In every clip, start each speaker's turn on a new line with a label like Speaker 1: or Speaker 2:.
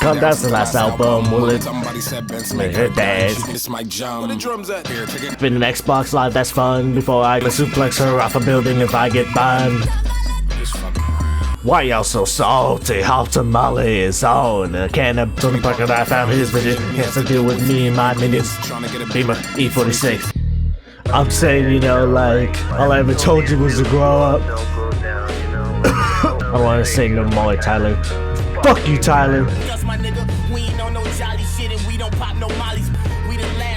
Speaker 1: That's the last album. Will it make her dance? Been an Xbox Live, that's fun. Before I suplex her off a building if I get banned. Why y'all so salty? How tamale is on. A can of Tony Parker that I found his video. Has to deal with me and my minions. Beamer E46. I'm saying, you know, like, all I ever told you was to grow up. I don't want to say no more, Tyler. Fuck you, Tyler.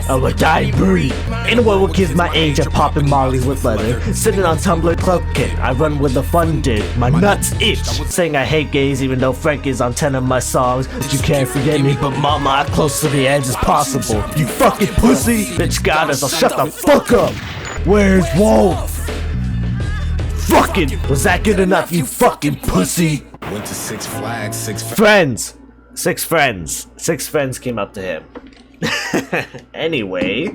Speaker 1: I'm a dying breed. Anyone with kids my age are popping mollies with leather. Sitting on Tumblr cloaking, I run with the fun did. My nuts itch. Saying I hate gays even though Frank is on 10 of my songs. But you can't forget me, but mama, I'm close to the edge as possible. You fucking pussy. Bitch got us, I'll shut the fuck up. Where's Wolf? Fucking, was that good enough, you fucking pussy?
Speaker 2: Went to Six Flags,
Speaker 1: friends. Six friends came up to him. Anyway,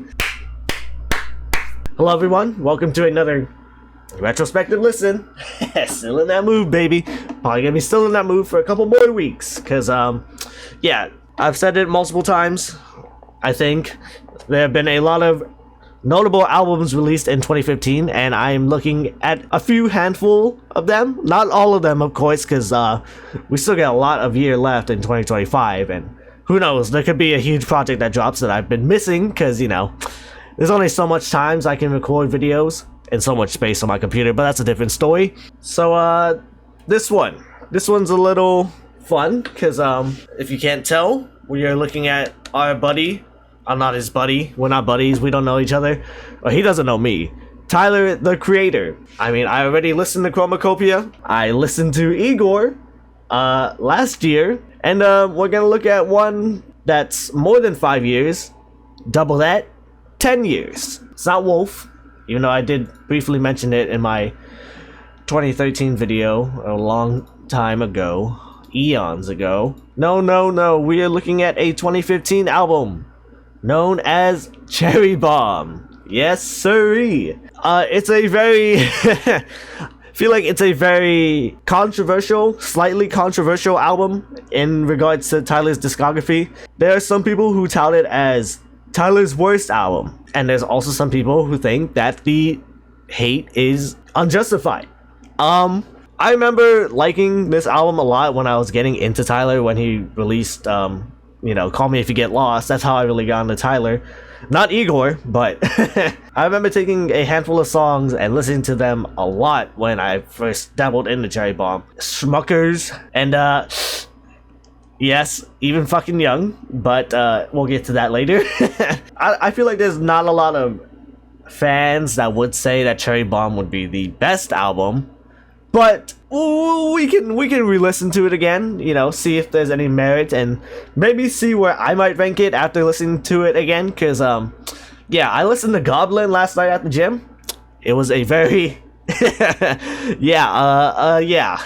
Speaker 1: hello everyone, welcome to another retrospective listen. Still in that mood, baby. Probably gonna be still in that mood for a couple more weeks, cause yeah, I've said it multiple times. I think there have been a lot of notable albums released in 2015, and I'm looking at a few handful of them. Not all of them, of course, because we still got a lot of year left in 2025, and who knows, there could be a huge project that drops that I've been missing, because, you know, there's only so much times I can record videos and so much space on my computer, but that's a different story. So, this one's a little fun, because, if you can't tell, we are looking at our buddy. I'm not his buddy. We're not buddies. We don't know each other. Or he doesn't know me. Tyler, the Creator. I mean, I already listened to Chromacopia. I listened to Igor last year. And we're going to look at one that's more than 5 years. Double that, 10 years. It's not Wolf. Even though I did briefly mention it in my 2013 video a long time ago. Eons ago. No. We are looking at a 2015 album known as Cherrybomb. Yes, sirree. It's a very feel like it's a very slightly controversial album in regards to Tyler's discography. There are some people who tout it as Tyler's worst album, and there's also some people who think that the hate is unjustified. I remember liking this album a lot when I was getting into Tyler when he released you know, Call Me If You Get Lost. That's how I really got into Tyler. Not Igor, but I remember taking a handful of songs and listening to them a lot when I first dabbled into Cherrybomb. SMUCKERS, and yes, even fucking young, but we'll get to that later. I feel like there's not a lot of fans that would say that Cherrybomb would be the best album, but we can re-listen to it again, you know, see if there's any merit, and maybe see where I might rank it after listening to it again, because yeah, I listened to Goblin last night at the gym. It was a very yeah,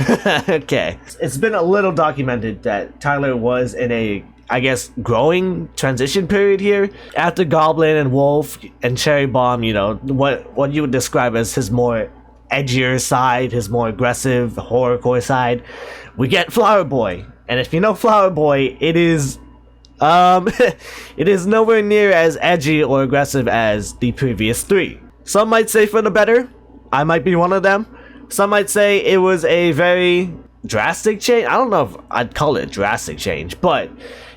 Speaker 1: okay. It's been a little documented that Tyler was in a, I guess, growing transition period here. After Goblin and Wolf and Cherrybomb, you know, what you would describe as his more edgier side, his more aggressive horrorcore side, we get Flower Boy. And if you know Flower Boy, it is it is nowhere near as edgy or aggressive as the previous three. Some might say for the better. I might be one of them. Some might say it was a very drastic change. I don't know if I'd call it a drastic change, but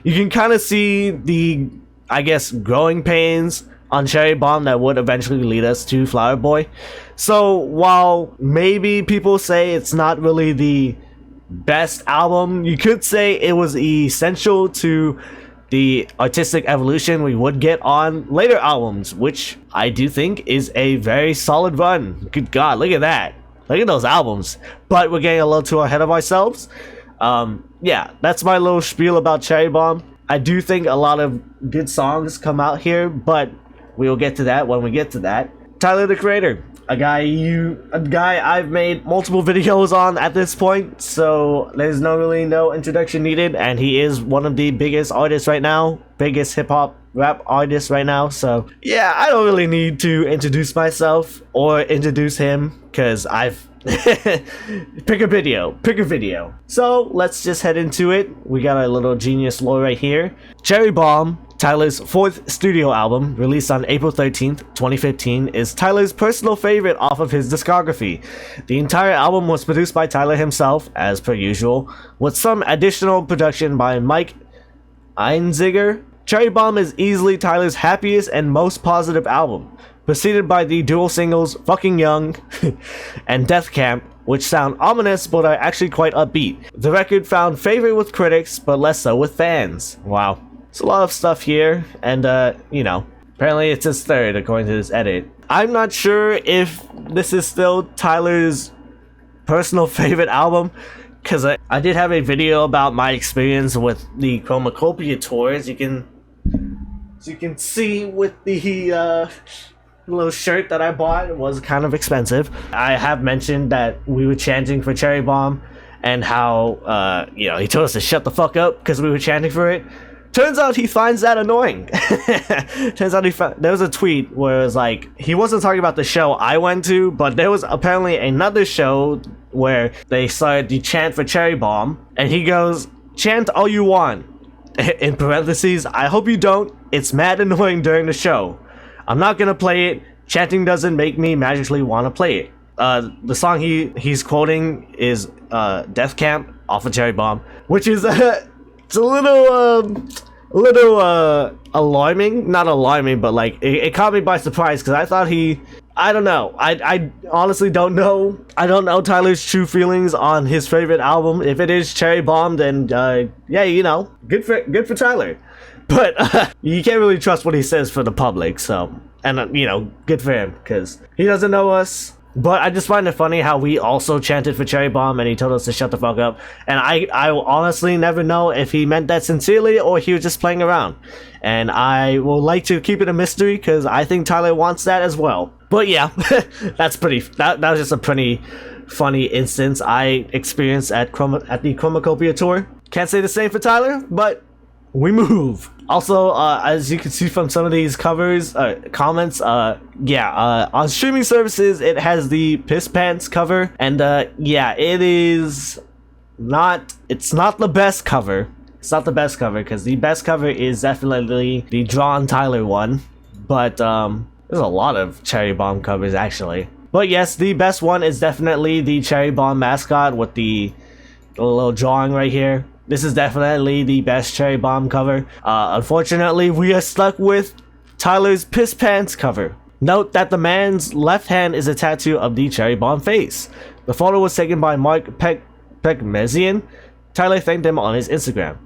Speaker 1: you can kind of see the, I guess, growing pains on Cherrybomb that would eventually lead us to Flower Boy. So while maybe people say it's not really the best album, you could say it was essential to the artistic evolution we would get on later albums, which I do think is a very solid run. Good God, look at that. Look at those albums. But we're getting a little too ahead of ourselves. Yeah, that's my little spiel about Cherrybomb. I do think a lot of good songs come out here, but we will get to that when we get to that. Tyler, the Creator. A guy I've made multiple videos on at this point, so there's no introduction needed, and he is one of the biggest artists right now, biggest hip-hop rap artists right now, so yeah, I don't really need to introduce myself or introduce him, because I've Pick a video. So let's just head into it. We got our little genius lore right here. Cherry Bomb, Tyler's 4th studio album, released on April 13th, 2015, is Tyler's personal favorite off of his discography. The entire album was produced by Tyler himself, as per usual, with some additional production by Mike Einziger. Cherry Bomb is easily Tyler's happiest and most positive album, preceded by the dual singles Fucking Young and Death Camp, which sound ominous but are actually quite upbeat. The record found favor with critics, but less so with fans. Wow. It's a lot of stuff here, and you know, apparently it's his 3rd according to this edit. I'm not sure if this is still Tyler's personal favorite album, because I did have a video about my experience with the Chromacopia tour, as you can see with the little shirt that I bought. It was kind of expensive. I have mentioned that we were chanting for Cherry Bomb, and how you know, he told us to shut the fuck up because we were chanting for it. Turns out he finds that annoying. Turns out there was a tweet where it was like, he wasn't talking about the show I went to, but there was apparently another show where they started to chant for Cherry Bomb, and he goes, "Chant all you want." In parentheses, "I hope you don't. It's mad annoying during the show. I'm not gonna play it. Chanting doesn't make me magically want to play it." The song he's quoting is Death Camp off of Cherry Bomb, which is it's a little alarming. Not alarming, but like it caught me by surprise, because I thought I don't know. I honestly don't know. I don't know Tyler's true feelings on his favorite album. If it is Cherry Bomb, then yeah, you know, good for Tyler. But you can't really trust what he says for the public. So, and you know, good for him, because he doesn't know us. But I just find it funny how we also chanted for Cherry Bomb, and he told us to shut the fuck up. And I honestly never know if he meant that sincerely or he was just playing around. And I will like to keep it a mystery, because I think Tyler wants that as well. But yeah, that was just a pretty funny instance I experienced at the Chromacopia tour. Can't say the same for Tyler, but we move. Also, as you can see from some of these comments, yeah, on streaming services, it has the Piss Pants cover, and yeah, it's not the best cover. It's not the best cover, because the best cover is definitely the Drawn Tyler one, but there's a lot of Cherry Bomb covers actually. But yes, the best one is definitely the Cherry Bomb mascot with the little drawing right here. This is definitely the best Cherry Bomb cover. Unfortunately, we are stuck with Tyler's Piss Pants cover. Note that the man's left hand is a tattoo of the Cherry Bomb face. The photo was taken by Mark Pekmezian. Tyler thanked him on his Instagram.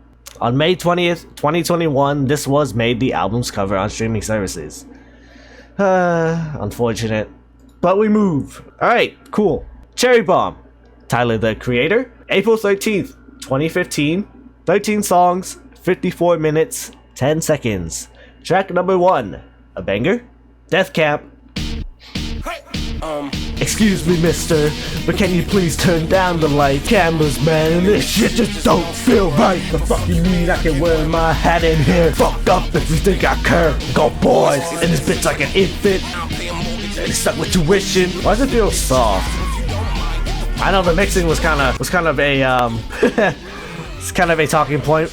Speaker 1: On May 20th, 2021, this was made the album's cover on streaming services. Unfortunate. But we move. Alright, cool. Cherry Bomb, Tyler the Creator. April 13th, 2015. 13 songs, 54 minutes, 10 seconds. Track number 1, a banger. Death Camp. Excuse me, mister, but can you please turn down the light? Cameras, man, this shit just don't feel right. The fuck you mean I can wear my hat in here? Fuck up if you think I care. Go boys, in this bitch like an infant. And stuck with tuition. Why does it feel soft? I know the mixing was kind of a it's kind of a talking point.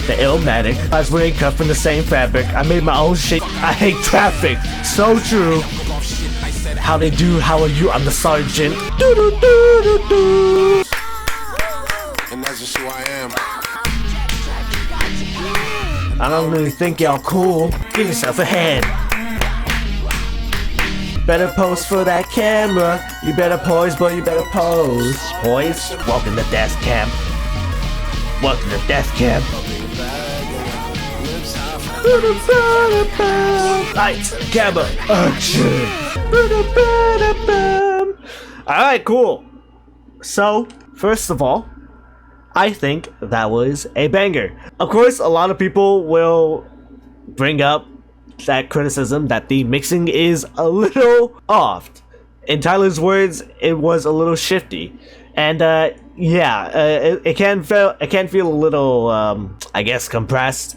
Speaker 1: The Illmatic. I was wearing cut from the same fabric. I made my own shit. I hate traffic. So true. How they do, how are you? I'm the sergeant. Do do do do do.
Speaker 2: And that's just who I am.
Speaker 1: I don't really think y'all cool. Give yourself a hand. Better pose for that camera. You better poise, boy, you better pose. Poise? Welcome to Death Camp. Welcome to Death Camp. Lights, camera, action. Alright, cool. So, first of all, I think that was a banger. Of course, a lot of people will bring up that criticism that the mixing is a little off. In Tyler's words, it was a little shifty. And yeah, it can feel a little I guess compressed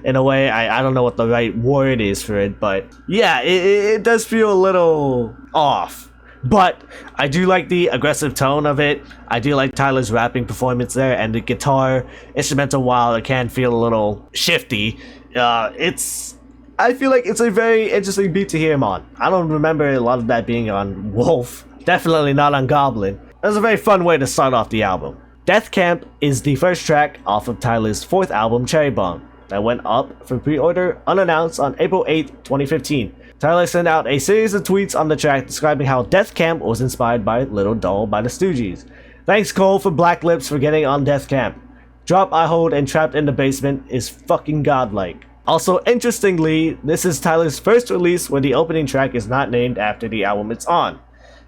Speaker 1: in a way. I don't know what the right word is for it, but yeah, it does feel a little off. But I do like the aggressive tone of it. I do like Tyler's rapping performance there, and the guitar instrumental, while it can feel a little shifty, I feel like it's a very interesting beat to hear him on. I don't remember a lot of that being on Wolf. Definitely not on Goblin. It was a very fun way to start off the album. Death Camp is the first track off of Tyler's fourth album, Cherrybomb, that went up for pre-order unannounced on April 8, 2015. Tyler sent out a series of tweets on the track describing how Death Camp was inspired by Little Doll by the Stooges. Thanks Cole for Black Lips for getting on Death Camp. Drop I Hold and Trapped in the Basement is fucking godlike. Also, interestingly, this is Tyler's first release where the opening track is not named after the album it's on.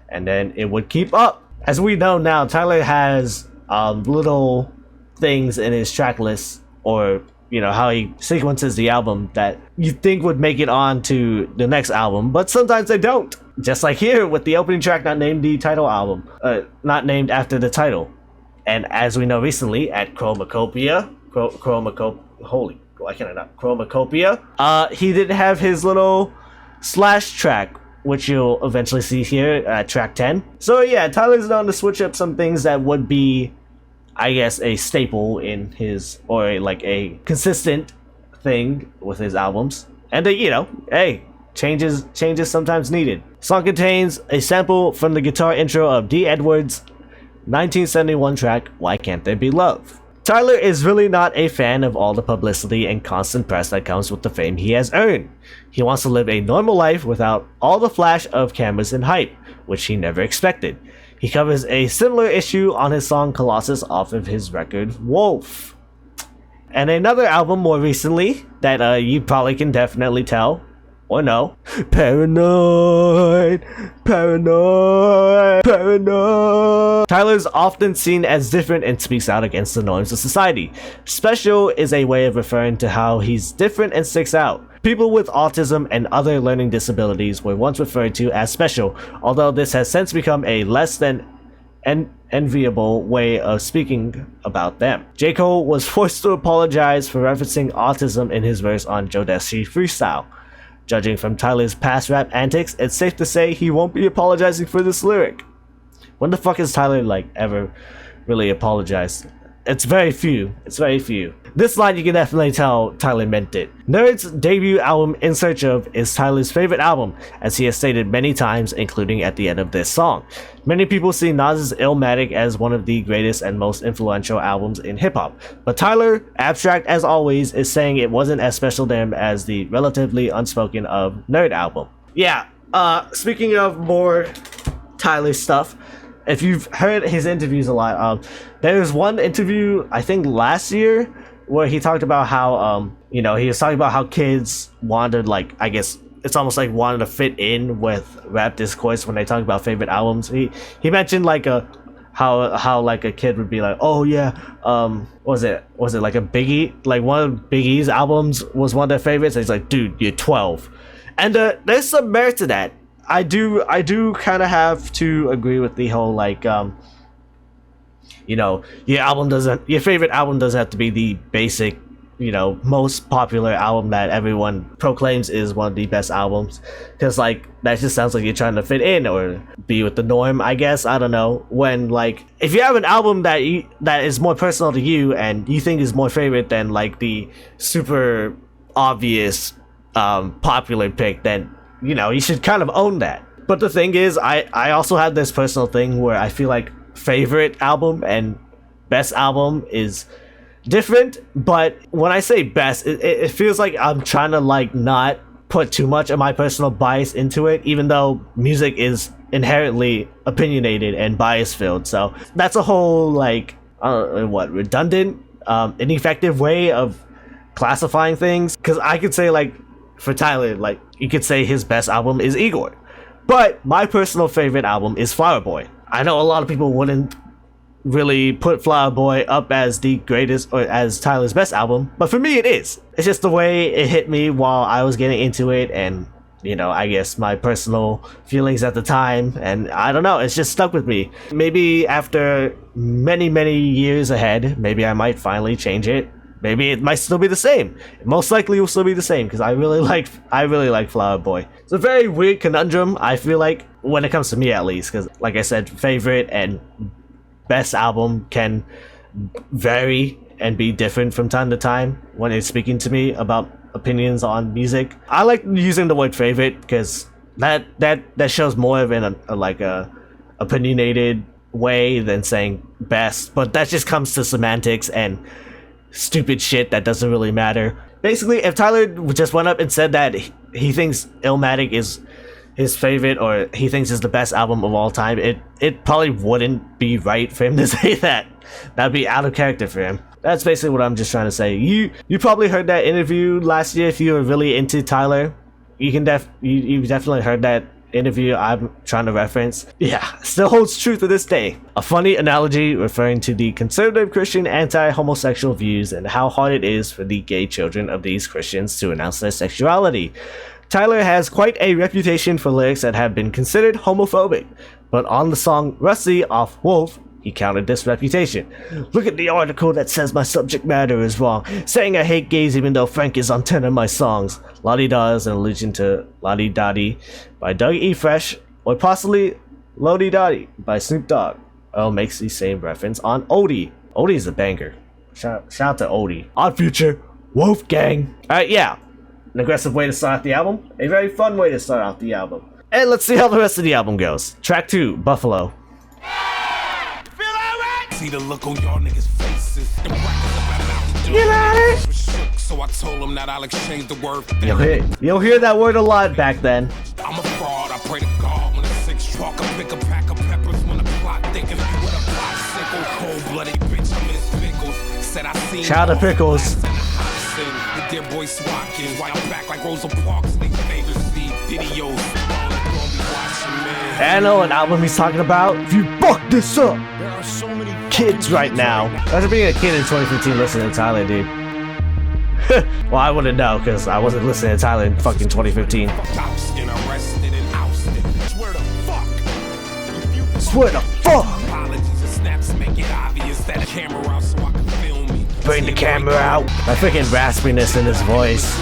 Speaker 1: And then it would keep up. As we know now, Tyler has little things in his track list, or you know how he sequences the album, that you think would make it on to the next album, but sometimes they don't. Just like here with the opening track not named the title album, not named after the title. And as we know recently at Chromacopia, he didn't have his little slash track, which you'll eventually see here at track 10. So yeah, Tyler's known to switch up some things that would be, I guess, a staple in his, or like a consistent thing with his albums. And you know, hey, changes sometimes needed. Song contains a sample from the guitar intro of D. Edwards' 1971 track, Why Can't There Be Love? Tyler is really not a fan of all the publicity and constant press that comes with the fame he has earned. He wants to live a normal life without all the flash of cameras and hype, which he never expected. He covers a similar issue on his song Colossus off of his record Wolf. And another album more recently that you probably can definitely tell, or no, Paranoid. Tyler's often seen as different and speaks out against the norms of society. Special is a way of referring to how he's different and sticks out. People with autism and other learning disabilities were once referred to as special, although this has since become a less than enviable way of speaking about them. J. Cole was forced to apologize for referencing autism in his verse on Jodeci Freestyle. Judging from Tyler's past rap antics, it's safe to say he won't be apologizing for this lyric. When the fuck has Tyler ever really apologized? It's very few. This line you can definitely tell Tyler meant it. Nerd's debut album In Search Of is Tyler's favorite album, as he has stated many times, including at the end of this song. Many people see Nas's Illmatic as one of the greatest and most influential albums in hip-hop, but Tyler, abstract as always, is saying it wasn't as special to him as the relatively unspoken of Nerd album. Yeah, speaking of more Tyler stuff, if you've heard his interviews a lot, there's one interview, I think last year, where he talked about how, he was talking about how kids wanted, I guess, it's almost like wanted to fit in with rap discourse when they talk about favorite albums. He mentioned, how a kid would be like, oh yeah, was it like a Biggie, like one of Biggie's albums was one of their favorites, and he's like, dude, you're 12. And there's some merit to that. I do kind of have to agree with the whole your favorite album doesn't have to be the basic, most popular album that everyone proclaims is one of the best albums, because that just sounds like you're trying to fit in or be with the norm, I guess. I don't know. When if you have an album that is more personal to you and you think is more favorite than the super obvious popular pick, then you should kind of own that. But the thing is, I also have this personal thing where I feel like favorite album and best album is different. But when I say best, it feels like I'm trying to not put too much of my personal bias into it, even though music is inherently opinionated and bias filled. So that's a whole redundant, ineffective way of classifying things. Because I could say for Tyler, you could say his best album is Igor. But my personal favorite album is Flower Boy. I know a lot of people wouldn't really put Flower Boy up as the greatest or as Tyler's best album, but for me it is. It's just the way it hit me while I was getting into it, and I guess my personal feelings at the time, and I don't know, it's just stuck with me. Maybe after many years ahead, maybe I might finally change it. Maybe it might still be the same. It most likely will still be the same, because I really like Flower Boy. It's a very weird conundrum, I feel like, when it comes to me at least, because like I said, favorite and best album can vary and be different from time to time when it's speaking to me about opinions on music. I like using the word favorite because that shows more of a opinionated way than saying best, but that just comes to semantics and stupid shit that doesn't really matter. Basically, if Tyler just went up and said that he thinks Illmatic is his favorite or he thinks it's the best album of all time, it probably wouldn't be right for him to say that. That'd be out of character for him. That's basically what I'm just trying to say. You probably heard that interview last year if you were really into Tyler. You definitely heard that interview I'm trying to reference. Yeah, still holds true to this day. A funny analogy referring to the conservative Christian anti-homosexual views and how hard it is for the gay children of these Christians to announce their sexuality. Tyler has quite a reputation for lyrics that have been considered homophobic, but on the song Rusty off Wolf, he countered this reputation. Look at the article that says my subject matter is wrong, saying I hate gays even though Frank is on 10 of my songs. Lottie-Da is an allusion to Lottie Dottie by Doug E. Fresh, or possibly Lodi Dottie by Snoop Dogg. Earl makes the same reference on Odie. Odie's a banger. Shout out to Odie. On Future, Wolfgang. Alright, yeah. An aggressive way to start off the album. A very fun way to start off the album. And let's see how the rest of the album goes. Track 2, Buffalo.
Speaker 2: See the look on y'all niggas' faces. Them
Speaker 1: You got it?
Speaker 2: So I told him that I'll exchange the word.
Speaker 1: You'll hear that word a lot back then.
Speaker 2: I'm a fraud, I pray to God when a 6 truck, I pick a pack of peppers when a plot thinking with a plot sickle. Cold-blooded bitch, I miss Pickles. Said I seen
Speaker 1: Shout out to Pickles.
Speaker 2: The dear boy Swatkins, while I'm back like Rosa Parks, they favor see videos.
Speaker 1: I know an album he's talking about. If you fuck this up,
Speaker 2: There are so many
Speaker 1: kids right now. Imagine being a kid in 2015 listening to Tyler, dude. Well, I wouldn't know because I wasn't listening to Tyler in fucking 2015.
Speaker 2: and arrested and ousted. Swear to fuck.
Speaker 1: Swear to fuck.
Speaker 2: Apologies and snaps make it obvious that a camera out so I can film me.
Speaker 1: Bring the camera out. My freaking raspiness in his voice.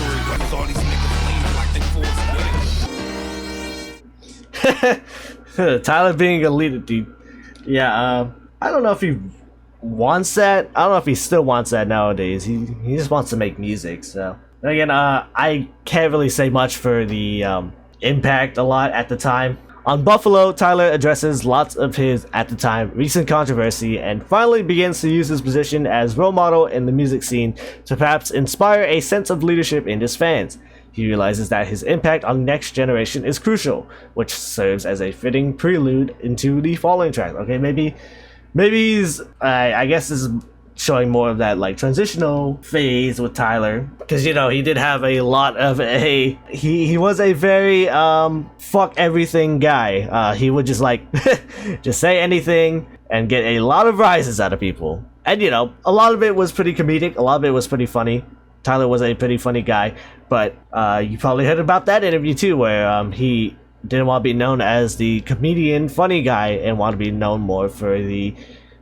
Speaker 1: Tyler being a leader, dude. Yeah, I don't know if he wants that. I don't know if he still wants that nowadays. He just wants to make music. So again, I can't really say much for the impact a lot at the time. On Buffalo, Tyler addresses lots of his, at the time, recent controversy and finally begins to use his position as role model in the music scene to perhaps inspire a sense of leadership in his fans. He realizes that his impact on the next generation is crucial, which serves as a fitting prelude into the following track. Okay, maybe he's, I guess this is showing more of that like transitional phase with Tyler, because you know he did have a lot of he was a very fuck everything guy. He would just like just say anything and get a lot of rises out of people, and you know a lot of it was pretty comedic, a lot of it was pretty funny. Tyler was a pretty funny guy, but you probably heard about that interview too, where he didn't want to be known as the comedian funny guy and want to be known more for the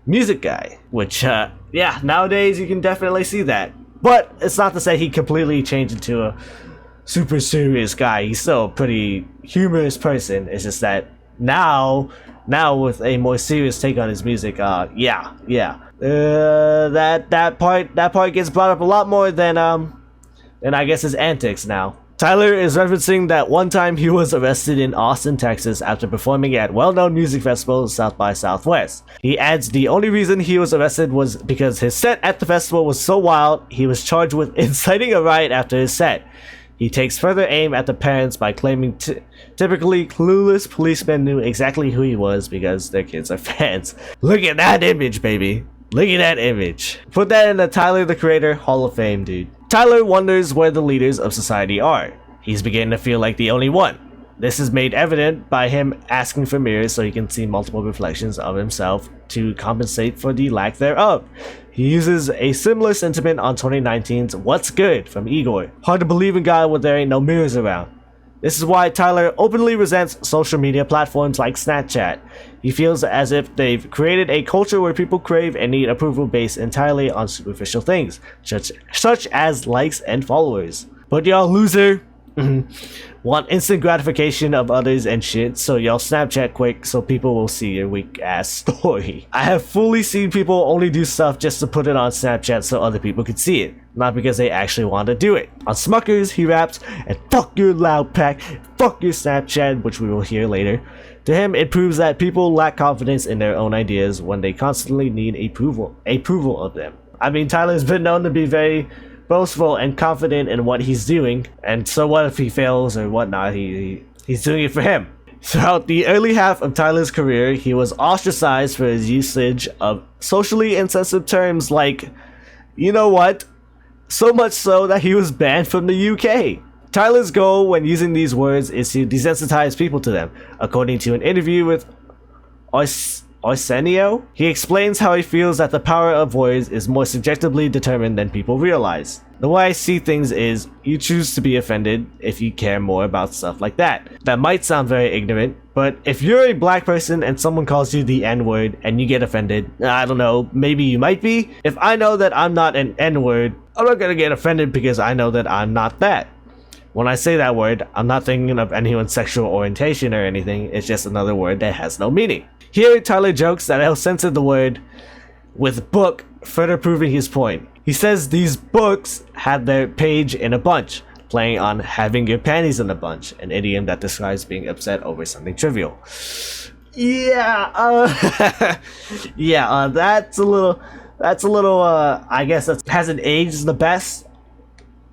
Speaker 1: music guy, which yeah, nowadays you can definitely see that. But it's not to say he completely changed into a super serious guy. He's still a pretty humorous person. It's just that now with a more serious take on his music, that part gets brought up a lot more than I guess his antics now. Tyler is referencing that one time he was arrested in Austin, Texas after performing at well-known music festival South by Southwest. He adds the only reason he was arrested was because his set at the festival was so wild, he was charged with inciting a riot after his set. He takes further aim at the parents by claiming typically clueless policemen knew exactly who he was because their kids are fans. Look at that image, baby. Look at that image. Put that in the Tyler the Creator Hall of Fame, dude. Tyler wonders where the leaders of society are. He's beginning to feel like the only one. This is made evident by him asking for mirrors so he can see multiple reflections of himself to compensate for the lack thereof. He uses a similar sentiment on 2019's What's Good from Igor. Hard to believe in God when there ain't no mirrors around. This is why Tyler openly resents social media platforms like Snapchat. He feels as if they've created a culture where people crave and need approval based entirely on superficial things, such as likes and followers. But y'all loser, Want instant gratification of others and shit, so y'all Snapchat quick so people will see your weak ass story. I have fully seen people only do stuff just to put it on Snapchat so other people could see it, not because they actually want to do it. On SMUCKERS, he raps, and fuck your loud pack, fuck your Snapchat, which we will hear later. To him, it proves that people lack confidence in their own ideas when they constantly need approval of them. I mean, Tyler's been known to be very boastful and confident in what he's doing, and so what if he fails or whatnot? He's doing it for him. Throughout the early half of Tyler's career, he was ostracized for his usage of socially insensitive terms like, you know what? So much so that he was banned from the UK. Tyler's goal when using these words is to desensitize people to them. According to an interview with Arsenio, he explains how he feels that the power of words is more subjectively determined than people realize. The way I see things is, you choose to be offended if you care more about stuff like that. That might sound very ignorant, but if you're a black person and someone calls you the N-word and you get offended, I don't know, maybe you might be. If I know that I'm not an N-word, I'm not gonna get offended because I know that I'm not that. When I say that word, I'm not thinking of anyone's sexual orientation or anything, it's just another word that has no meaning. Here, Tyler jokes that he'll censor the word with book, further proving his point. He says these books had their page in a bunch, playing on having your panties in a bunch, an idiom that describes being upset over something trivial. Yeah, that's a little, I guess that hasn't aged the best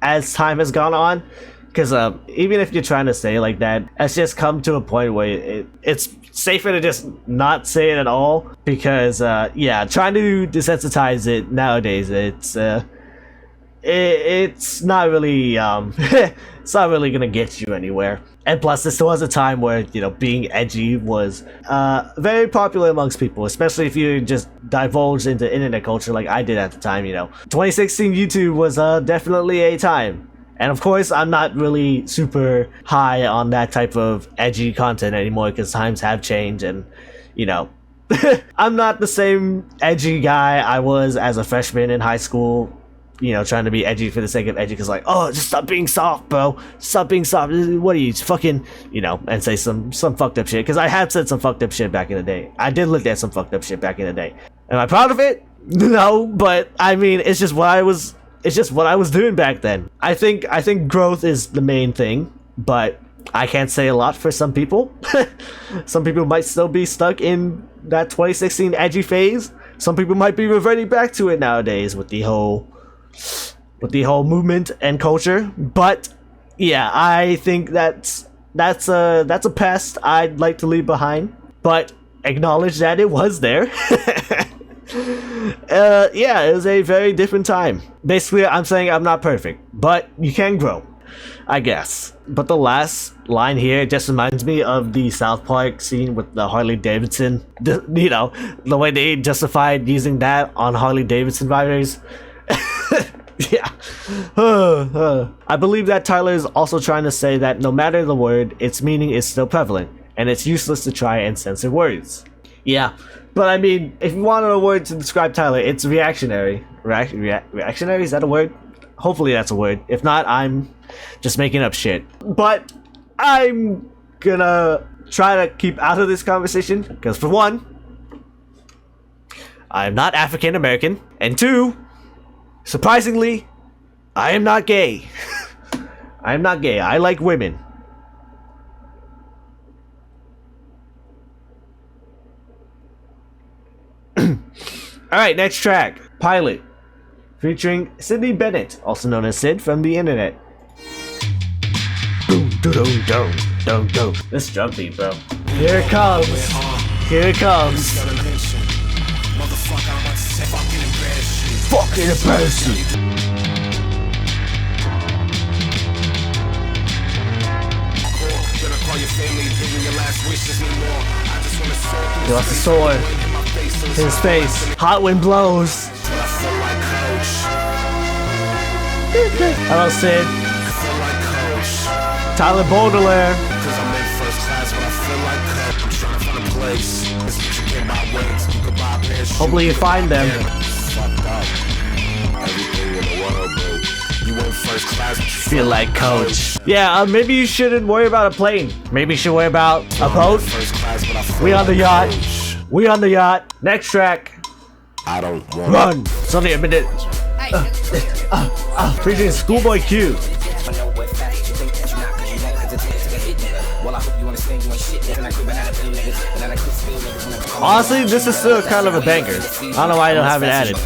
Speaker 1: as time has gone on. Because even if you're trying to say like that, it's just come to a point where it's safer to just not say it at all. Because trying to desensitize it nowadays, it's not really it's not really gonna get you anywhere. And plus, this was a time where, you know, being edgy was very popular amongst people, especially if you just divulged into internet culture like I did at the time. You know, 2016 YouTube was definitely a time. And of course, I'm not really super high on that type of edgy content anymore because times have changed and, you know, I'm not the same edgy guy I was as a freshman in high school, you know, trying to be edgy for the sake of edgy because like, oh, just stop being soft, bro. Stop being soft. What are you, fucking, you know, and say some fucked up shit because I have said some fucked up shit back in the day. I did look at some fucked up shit back in the day. Am I proud of it? No, but I mean, it's just what I was doing back then. I think growth is the main thing, but I can't say a lot for some people. Some people might still be stuck in that 2016 edgy phase. Some people might be reverting back to it nowadays with the whole movement and culture. But yeah, I think that's a past I'd like to leave behind, but acknowledge that it was there. It was a very different time. Basically, I'm saying I'm not perfect, but you can grow, I guess. But the last line here just reminds me of the South Park scene with the Harley Davidson. You know, the way they justified using that on Harley Davidson riders. Yeah. I believe that Tyler is also trying to say that no matter the word, its meaning is still prevalent, and it's useless to try and censor words. Yeah. But I mean, if you wanted a word to describe Tyler, it's reactionary. Reactionary? Is that a word? Hopefully that's a word. If not, I'm just making up shit. But I'm gonna try to keep out of this conversation, because for one, I'm not African American, and two, surprisingly, I am not gay. I am not gay. I like women. Alright, next track. Pilot. Featuring Sydney Bennett, also known as Sid from the internet. Boom, doo-doo, dum, dum, dum. This drum beat, bro. Here it comes. Here it comes. Fucking embarrassing. He wants a sword. His face. Hot wind blows. Hello, Sid. Tyler Baudelaire. Hopefully you find them.
Speaker 2: You went first class, but you
Speaker 1: feel like coach. Yeah, maybe you shouldn't worry about a plane. Maybe you should worry about a boat. We on the yacht. We on the yacht. Next track.
Speaker 3: I don't want
Speaker 1: Run. It's only a minute. Featuring Schoolboy Q. Honestly, this is still kind of a banger. I don't know why I don't have it added.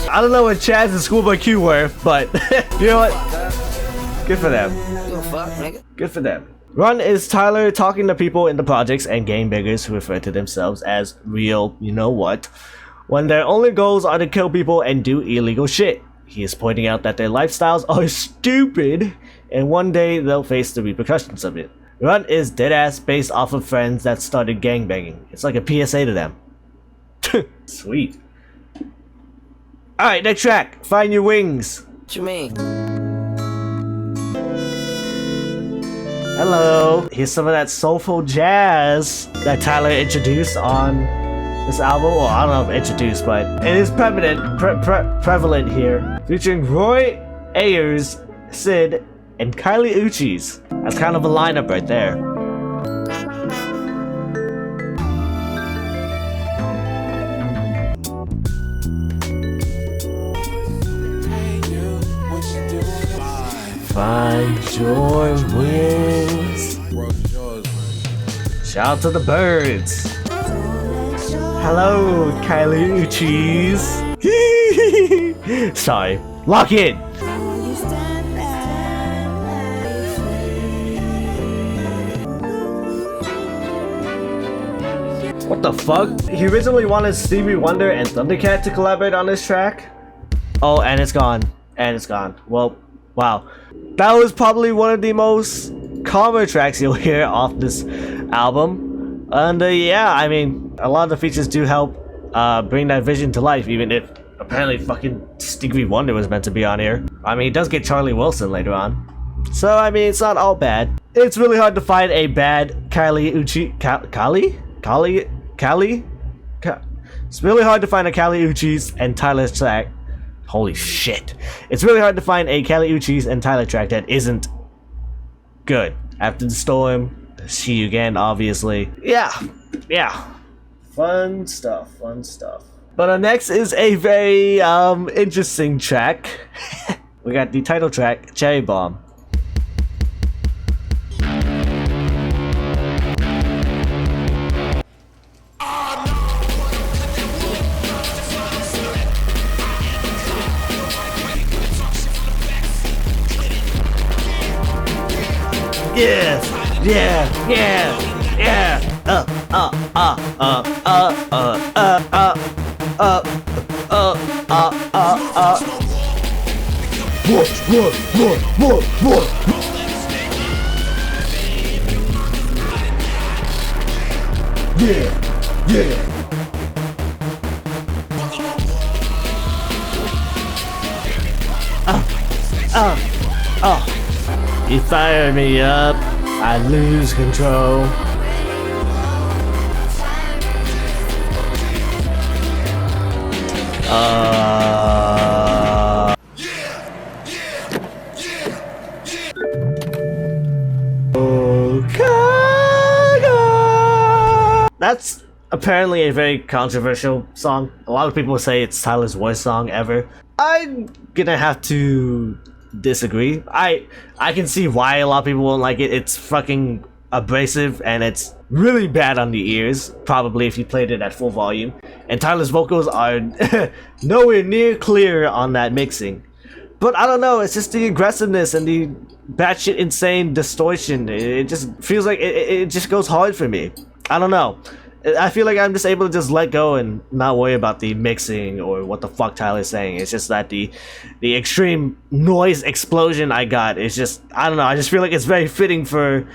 Speaker 1: I don't know what Chaz and Schoolboy Q were, but you know what? Good for them. Good for them. Run is Tyler talking to people in the projects and gang bangers who refer to themselves as real, you know what, when their only goals are to kill people and do illegal shit. He is pointing out that their lifestyles are stupid and one day they'll face the repercussions of it. Run is deadass based off of friends that started gangbanging. It's like a PSA to them. Sweet. Alright, next track. Find Your Wings.
Speaker 4: What you mean?
Speaker 1: Hello. Here's some of that soulful jazz that Tyler introduced on this album. Well, I don't know if introduced, but it is prevalent here. Featuring Roy Ayers, Sid, and Kylie Uchis. That's kind of a lineup right there. Find your wings. Shout out to the birds. Hello, Kylie Uchis. Sorry. Lock in. What the fuck? He originally wanted Stevie Wonder and Thundercat to collaborate on this track. Oh, and it's gone. And it's gone. Well, wow. That was probably one of the most calmer tracks you'll hear off this album. And yeah, I mean, a lot of the features do help bring that vision to life, even if apparently fucking Stevie Wonder was meant to be on here. I mean, he does get Charlie Wilson later on. So, I mean, it's not all bad. It's really hard to find a bad Kylie Uchi... It's really hard to find a Kylie Uchis and Tyler track. Holy shit. It's really hard to find a Kylie Uchis and Tyler track that isn't good. After the Storm, See You Again, obviously. Yeah. Fun stuff. But next is a very interesting track. We got the title track, Cherry Bomb. Yeah. You fire me up, I lose control. OKAGA! That's apparently a very controversial song. A lot of people say it's Tyler's worst song ever. I'm gonna have to disagree. I can see why a lot of people won't like it. It's fucking abrasive and it's really bad on the ears, probably if you played it at full volume. And Tyler's vocals are nowhere near clear on that mixing. But I don't know, it's just the aggressiveness and the batshit insane distortion. It just feels like it just goes hard for me. I don't know. I feel like I'm just able to just let go and not worry about the mixing or what the fuck Tyler's saying. It's just that the extreme noise explosion I got is just, I don't know, I just feel like it's very fitting for,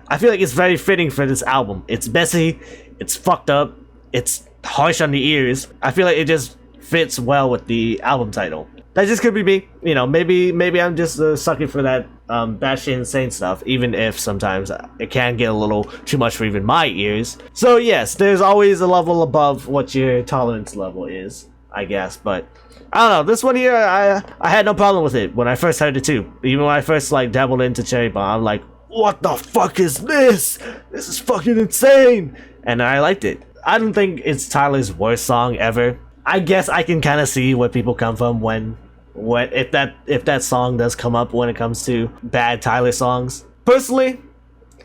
Speaker 1: this album. It's messy, it's fucked up, it's harsh on the ears. I feel like it just fits well with the album title. That just could be me. You know, maybe I'm just a sucker for that batshit insane stuff, even if sometimes it can get a little too much for even my ears. So yes, there's always a level above what your tolerance level is. I guess. But I don't know. This one here, I had no problem with it when I first heard it too. Even when I first like dabbled into Cherry Bomb, I'm like, what the fuck is this? This is fucking insane, and I liked it. I don't think it's Tyler's worst song ever. I guess I can kind of see where people come from when if that song does come up when it comes to bad Tyler songs. Personally,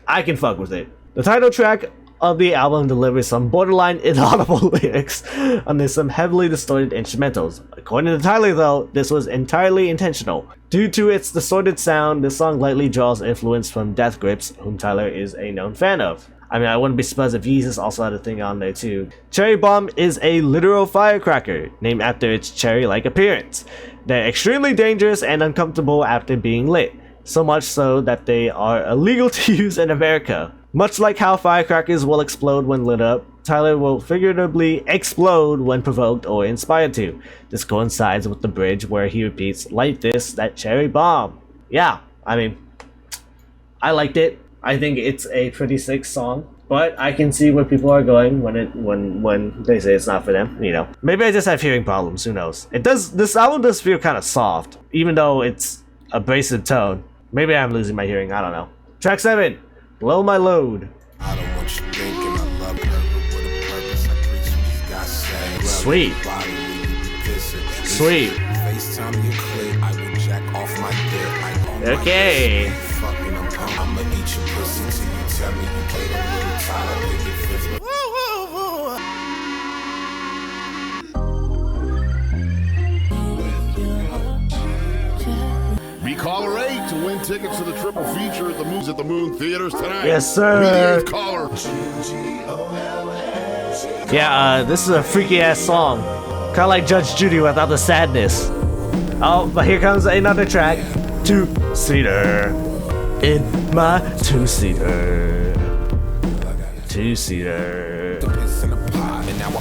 Speaker 1: I can fuck with it. The title track of the album delivers some borderline inaudible lyrics under some heavily distorted instrumentals. According to Tyler though, this was entirely intentional. Due to its distorted sound, this song lightly draws influence from Death Grips, whom Tyler is a known fan of. I mean, I wouldn't be surprised if Yeezus also had a thing on there too. Cherry Bomb is a literal firecracker, named after its cherry-like appearance. They're extremely dangerous and uncomfortable after being lit, so much so that they are illegal to use in America. Much like how firecrackers will explode when lit up, Tyler will figuratively explode when provoked or inspired to. This coincides with the bridge where he repeats, "Light this, that cherry bomb." Yeah, I mean, I liked it. I think it's a pretty sick song, but I can see where people are going when they say it's not for them. You know, maybe I just have hearing problems. Who knows? It does. This album does feel kind of soft, even though it's abrasive tone. Maybe I'm losing my hearing. I don't know. Track 7, "Blow My Load."
Speaker 2: I don't want you thinking I love her, but with a purpose I preach you just got saved.
Speaker 1: Sweet. Sweet.
Speaker 2: FaceTime you click, I will jack off my dick.
Speaker 1: Okay.
Speaker 2: Fucking I'ma eat your pussy till you tell me you played a little Tyler, make it fit.
Speaker 3: Be caller 8 to win tickets to the triple feature at the Moon Theaters tonight.
Speaker 1: Yes, sir.
Speaker 3: Be the 8th caller.
Speaker 1: Yeah, this is a freaky ass song. Kind of like Judge Judy without the sadness. Oh, but here comes another track. Two-seater. In my two-seater. Two-seater.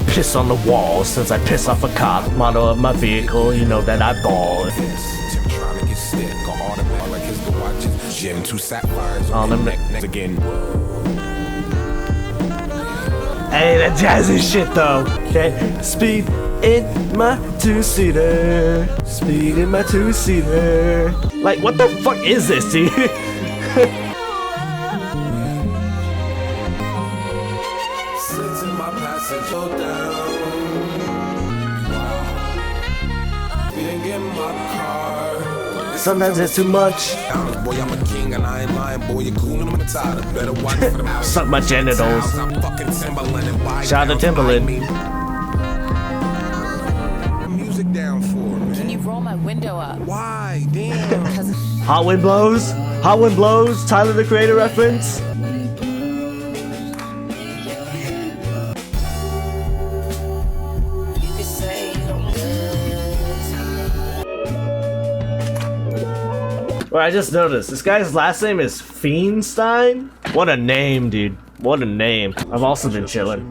Speaker 1: Piss on the wall since I piss off a cop. Model of my vehicle, you know that I ball. On the neck again. Hey, that jazzy shit though. Okay, speed in my two-seater. Speed in my two-seater. Like, what the fuck is this, dude? Sometimes it's too much.
Speaker 2: Boy, I'm a king and I ain't lying, boy, you're cool and I'm tired. Better watch for them out.
Speaker 1: Suck my genitals. Shout out to Timberland.
Speaker 2: Music down for me.
Speaker 4: Can you roll my window up?
Speaker 2: Why? Damn.
Speaker 1: Hot Wind Blows. Hot Wind Blows. Tyler the Creator reference. Well, I just noticed this guy's last name is Feinstein. What a name, dude. What a name. I've also been chilling.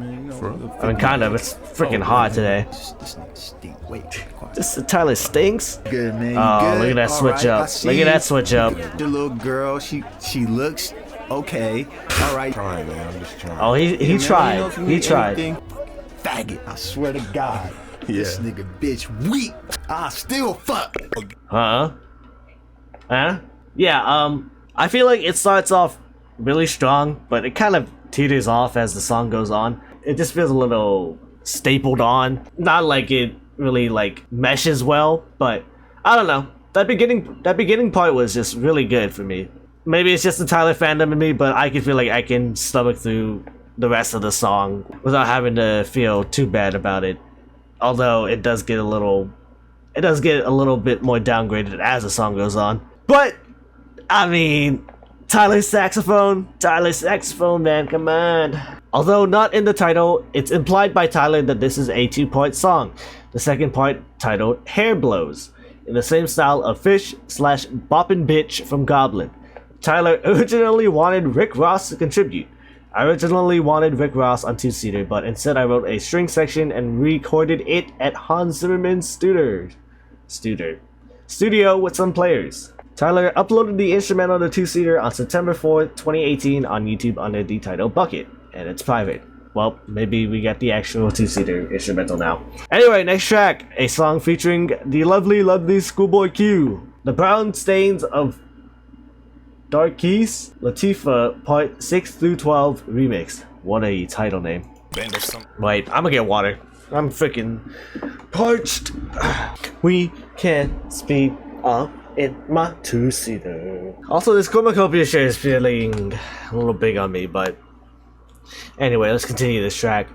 Speaker 1: I mean, kind of. It's freaking hot today. This Tyler stinks.
Speaker 5: Good, man.
Speaker 1: Oh,
Speaker 5: good?
Speaker 1: look at that switch up. Look at that switch up.
Speaker 5: The little girl, she looks okay. All right.
Speaker 2: Trying, man. I'm just trying.
Speaker 1: Oh, he tried. He tried.
Speaker 5: Faggot. I swear to God. This nigga bitch weak. I still fuck.
Speaker 1: Huh? Huh? Yeah, I feel like it starts off really strong, but it kind of teeters off as the song goes on. It just feels a little stapled on. Not like it really like meshes well, but I don't know. That beginning part was just really good for me. Maybe it's just the Tyler fandom in me, but I can feel like I can stomach through the rest of the song without having to feel too bad about it. Although it does get a little bit more downgraded as the song goes on. But, I mean, Tyler's saxophone, man, come on. Although not in the title, it's implied by Tyler that this is a 2-part song. The second part, titled Hair Blows, in the same style of Fish/Boppin' Bitch from Goblin. Tyler originally wanted Rick Ross to contribute. I originally wanted Rick Ross on two-seater, but instead I wrote a string section and recorded it at Hans Zimmerman's studio with some players. Tyler uploaded the instrumental of the two-seater on September 4th, 2018 on YouTube under the title Bucket, and it's private. well, maybe we got the actual two-seater instrumental now. Anyway, next track, a song featuring the lovely Schoolboy Q. The Brown Stains of DARKEESE, LATIFAH, Part 6 through 12 remix. What a title name. Wait, I'm gonna get water. I'm freaking parched. We can't speed up in my two-seater. Also, this cornucopia shirt is feeling a little big on me, but anyway, let's continue this track.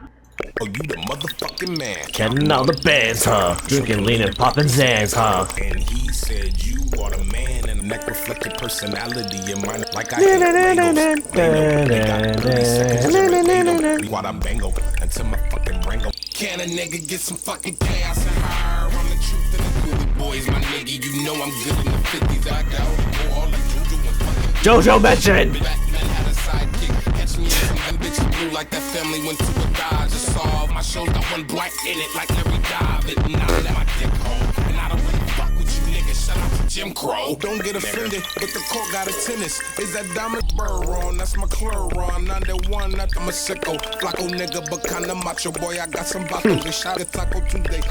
Speaker 2: Oh, you the motherfucking man.
Speaker 1: Counting all the bands, huh? Drinking, leaning, popping Zans, huh?
Speaker 2: And he said you are the man, and the neck reflect your personality and mine. Like I hate Legos. While I bango until my fucking brain go. Can a nigga get some fucking chaos and her? I'm the truth and the coolie boys, my nigga. You know I'm good in the 50s. I got all the Jojo and fucking
Speaker 1: JoJo mentioned.
Speaker 2: Batman had a sidekick. Catch me in some bitches blue like that family went to a Dodge to solve. My shows got one black in it like Larry David. And I let my dick hole. And I don't really fuck with you niggas. Shout out to Jim Crow. Don't get offended, but the court got a tennis. Is that diamond burr on? That's my Claron. 91, not the Masicko. Flacco nigga, but kinda macho boy. I got some Baco. They shot a Taco Tuesday.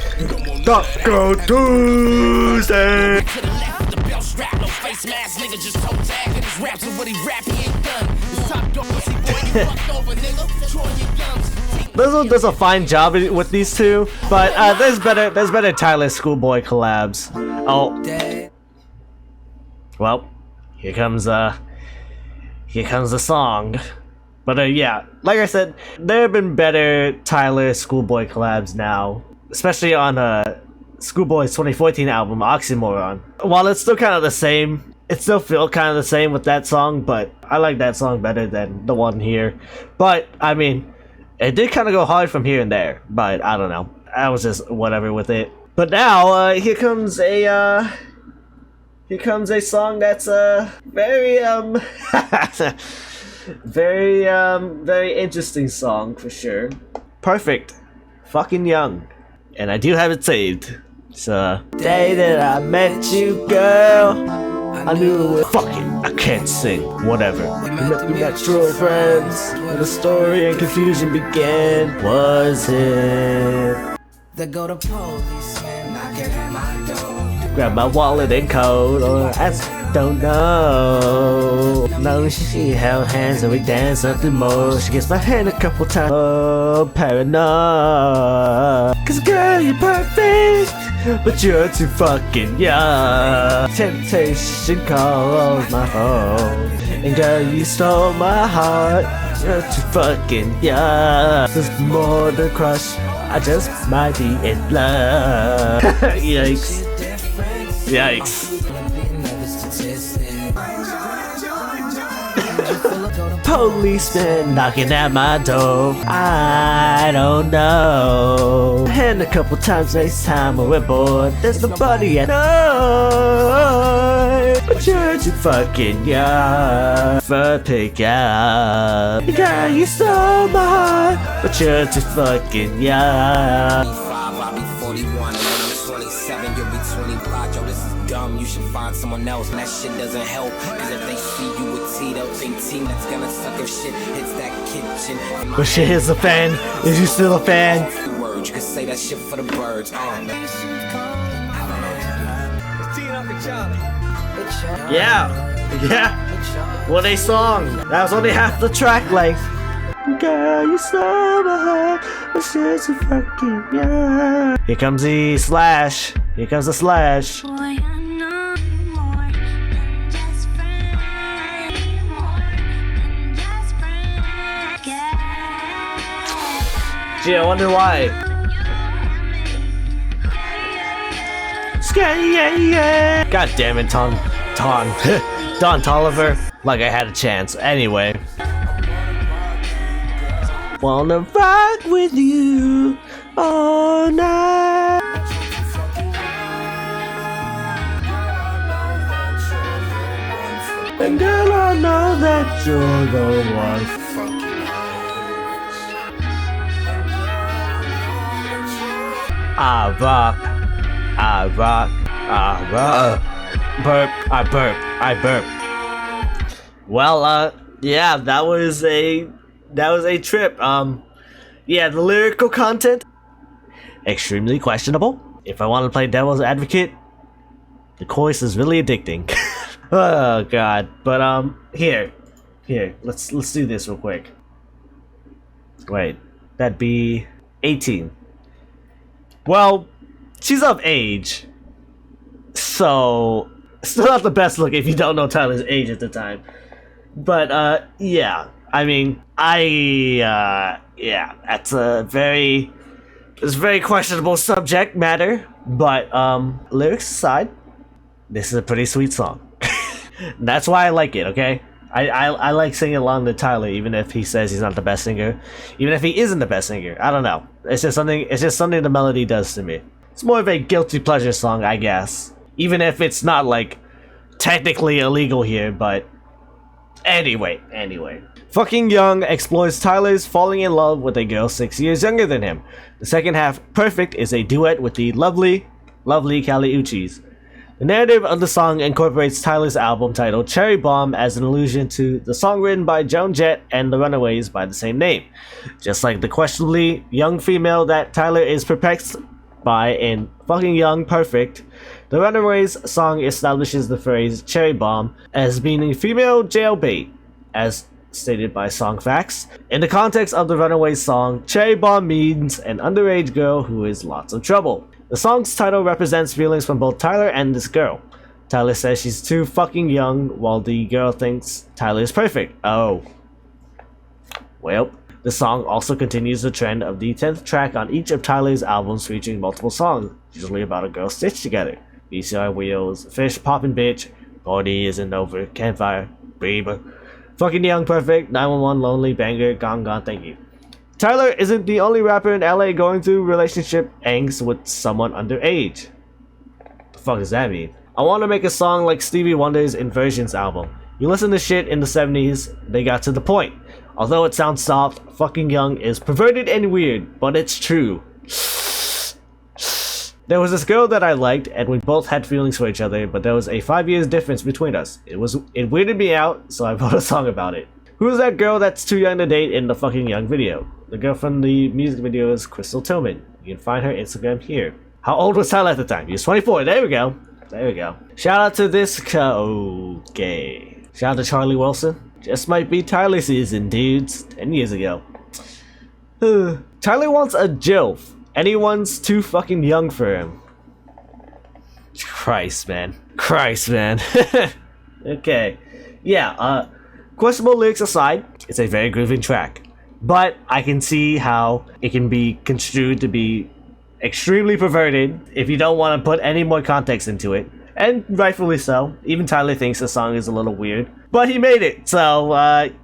Speaker 1: Taco Tuesday.
Speaker 4: To the left, the belt strap, no face mask, nigga just toe tag. And his raps and what he rap, he ain't done. His top dog, pussy boy, you fucked over, nigga. Troy your gums.
Speaker 1: This one does a fine job with these two, but there's better Tyler Schoolboy collabs. Oh, well, here comes the song. But yeah, like I said, there have been better Tyler Schoolboy collabs now, especially on Schoolboy's 2014 album Oxymoron. While it's still kind of the same, it still feels kind of the same with that song, but I like that song better than the one here. But I mean, it did kind of go hard from here and there, but I don't know. I was just whatever with it. But now, here comes a song that's very very interesting song for sure. Perfect, fucking young, and I do have it saved. It's day that I met you, girl. I knew it. Fuck it, I can't sing. Whatever. We met through natural friends. Where the story and confusion began. Was it?
Speaker 4: They go to police, man, knocking at my door.
Speaker 1: Grab my wallet and code, or I don't know. No, she held hands and we danced something more. She gets my hand a couple times. Oh, paranoid. Cause girl, you're perfect, but you're too fucking young. Temptation calls my phone, and girl, you stole my heart. You're too fucking young. There's more than crush. I just might be in love. Yikes. Yikes. Policeman knocking at my door. I don't know. And a couple times next time we're bored. There's nobody at all. But you're too fucking young for pick up. Girl, you stole my heart, but you're too fucking young.
Speaker 4: I'll be 41 and when I'm 27, you'll be 25. Yo, this is dumb, you should find someone else. And that shit doesn't help, cause if they see you with T, they'll think Tina's gonna suck if shit hits that kitchen.
Speaker 1: But shit is a fan. Is you still a fan?
Speaker 4: Words, you can say that shit for the birds.
Speaker 1: Yeah. Yeah. What a song. That was only half the track length. Girl, you stole my heart, but you're too fucking young. Here comes the slash. Here comes the slash.
Speaker 6: Boy, I know you more than just friends. More than just friends. Yeah.
Speaker 1: Gee, I wonder why. Yeah. God damn it, Don Tolliver. Like I had a chance. Anyway. Wanna rock with you all night. And girl, I know that you're the one. I rock. I burp. Well, yeah, that was a trip. Yeah, the lyrical content, extremely questionable. If I want to play devil's advocate, the chorus is really addicting. Oh god. But here, let's do this real quick. Wait, that'd be 18. Well, she's of age, so still not the best look if you don't know Tyler's age at the time. But yeah, I mean, yeah, that's a very questionable subject matter. But lyrics aside, this is a pretty sweet song. That's why I like it. Okay, I like singing along to Tyler, even if he says he's not the best singer, even if he isn't the best singer. I don't know. It's just something the melody does to me. It's more of a guilty pleasure song, I guess. Even if it's not like technically illegal here, but anyway. Fucking Young explores Tyler's falling in love with a girl 6 years younger than him. The second half, Perfect, is a duet with the lovely Kali Uchis. The narrative of the song incorporates Tyler's album titled Cherry Bomb as an allusion to the song written by Joan Jett and the Runaways by the same name. Just like the questionably young female that Tyler is perplexed by in Fucking Young Perfect, the Runaways song establishes the phrase Cherry Bomb as meaning female jailbait, as stated by Songfacts. In the context of the Runaways song, Cherry Bomb means an underage girl who is lots of trouble. The song's title represents feelings from both Tyler and this girl. Tyler says she's too fucking young, while the girl thinks Tyler is perfect. Oh. Well, the song also continues the trend of the 10th track on each of Tyler's albums featuring multiple songs, usually about a girl stitched together. VCR wheels, fish poppin' bitch, party isn't over, campfire, baby. Fucking Young Perfect, 911 lonely, banger, gone, thank you. Tyler isn't the only rapper in LA going through relationship angst with someone underage. The fuck does that mean? I want to make a song like Stevie Wonder's Inversions album. You listen to shit in the 70s, they got to the point. Although it sounds soft, Fucking Young is perverted and weird, but it's true. There was this girl that I liked, and we both had feelings for each other, but there was a 5 years difference between us. It weirded me out, so I wrote a song about it. Who's that girl that's too young to date in the Fucking Young video? The girl from the music video is Crystal Tillman. You can find her Instagram here. How old was Tyler at the time? He was 24. There we go. Shout out to this okay. Shout out to Charlie Wilson. Just might be Tyler season, dudes. 10 years ago. Tyler wants a JILF. Anyone's too fucking young for him. Christ, man. Okay. Yeah, questionable lyrics aside, it's a very grooving track. But I can see how it can be construed to be extremely perverted if you don't want to put any more context into it. And rightfully so. Even Tyler thinks the song is a little weird. But he made it, so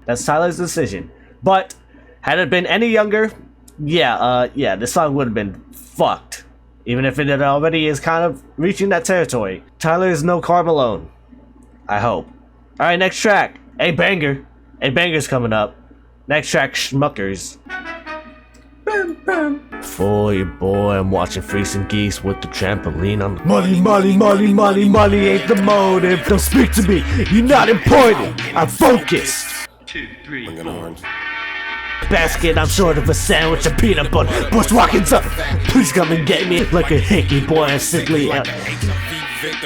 Speaker 1: that's Tyler's decision. But had it been any younger, yeah, this song would have been fucked. Even if it already is kind of reaching that territory. Tyler is no Carmelone. I hope. Alright, next track. A banger. A banger's coming up. Next track, SMUCKERS. For your boy, I'm watching Freaks and Geeks with the trampoline on. Money ain't the motive. Don't speak to me, you're not important. I'm focused.
Speaker 7: 2, 3, 4.
Speaker 1: Basket, I'm short of a sandwich of peanut butter. Bushwhacking's up. Please come and get me like a hickey boy. I'm sickly.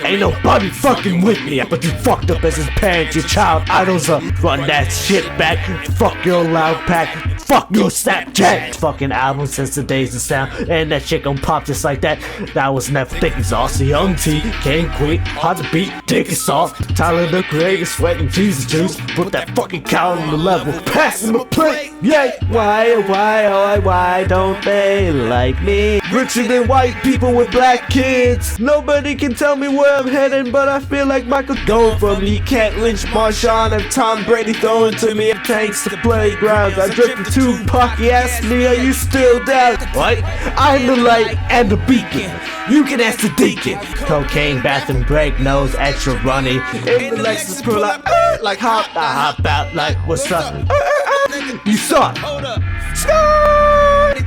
Speaker 1: Ain't nobody fucking with me, but you fucked up as his parents, your child idols up. Run that shit back, fuck your loud pack, fuck your Snapchat. Fucking album since the days of sound, and that shit gon' pop just like that. That was never thick exhausted, young T, can't quit, hard to beat, dick is soft. Tyler the Creator, sweating Jesus juice, put that fucking cow on the level, pass him a plate, yeah. Why don't they like me? Richer than white people with black kids. Nobody can tell me where I'm heading, but I feel like Michael going for me. Can't lynch Marshawn and Tom Brady throwing to me tanks to playgrounds. I drifted Tupac, he asked me, are you still down? What? I'm the light and the beacon. You can ask the deacon. Cocaine, bath and break, nose extra runny. In the Lexus pull up, like hop, I hop out like what's up? You suck.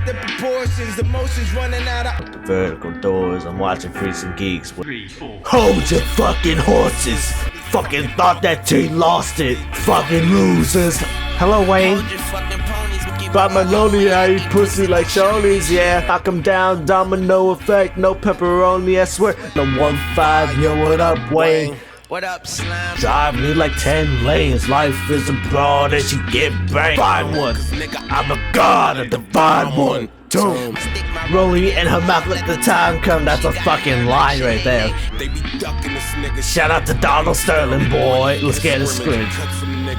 Speaker 1: The proportions, the motions running out of the vertical doors. I'm watching Freaks and Geeks.
Speaker 7: 3, 4.
Speaker 1: Hold your fucking horses. Fucking thought that team lost it. Fucking losers. Hello, Wayne. By my lonely, I eat pussy like Shoney's, yeah. Knock 'em down, domino effect, no pepperoni, I swear. No 1-5, yo, what up, Wayne?
Speaker 4: What up, Slime?
Speaker 1: Drive me like 10 lanes, life is a broad and she get banged. Find one, I'm a god, a divine one. Two, rolling in her mouth, let the time come, that's a fucking line right there.
Speaker 2: They be ducking this nigga.
Speaker 1: Shout out to Donald Sterling, boy, let's get it squid.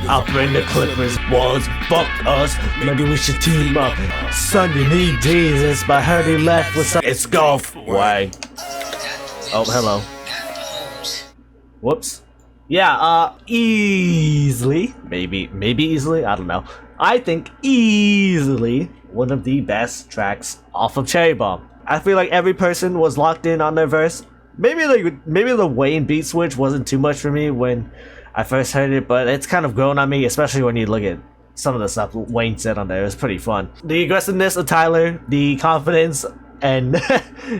Speaker 1: I'll bring the Clippers, boys, fuck us, maybe we should team up. Son, you need Jesus, but I heard he left with some. It's golf, way. Oh, hello. Whoops. Yeah, easily, maybe easily, I don't know. I think easily one of the best tracks off of Cherry Bomb. I feel like every person was locked in on their verse. Maybe the Wayne beat switch wasn't too much for me when I first heard it, but it's kind of grown on me, especially when you look at some of the stuff Wayne said on there. It was pretty fun. The aggressiveness of Tyler, the confidence, and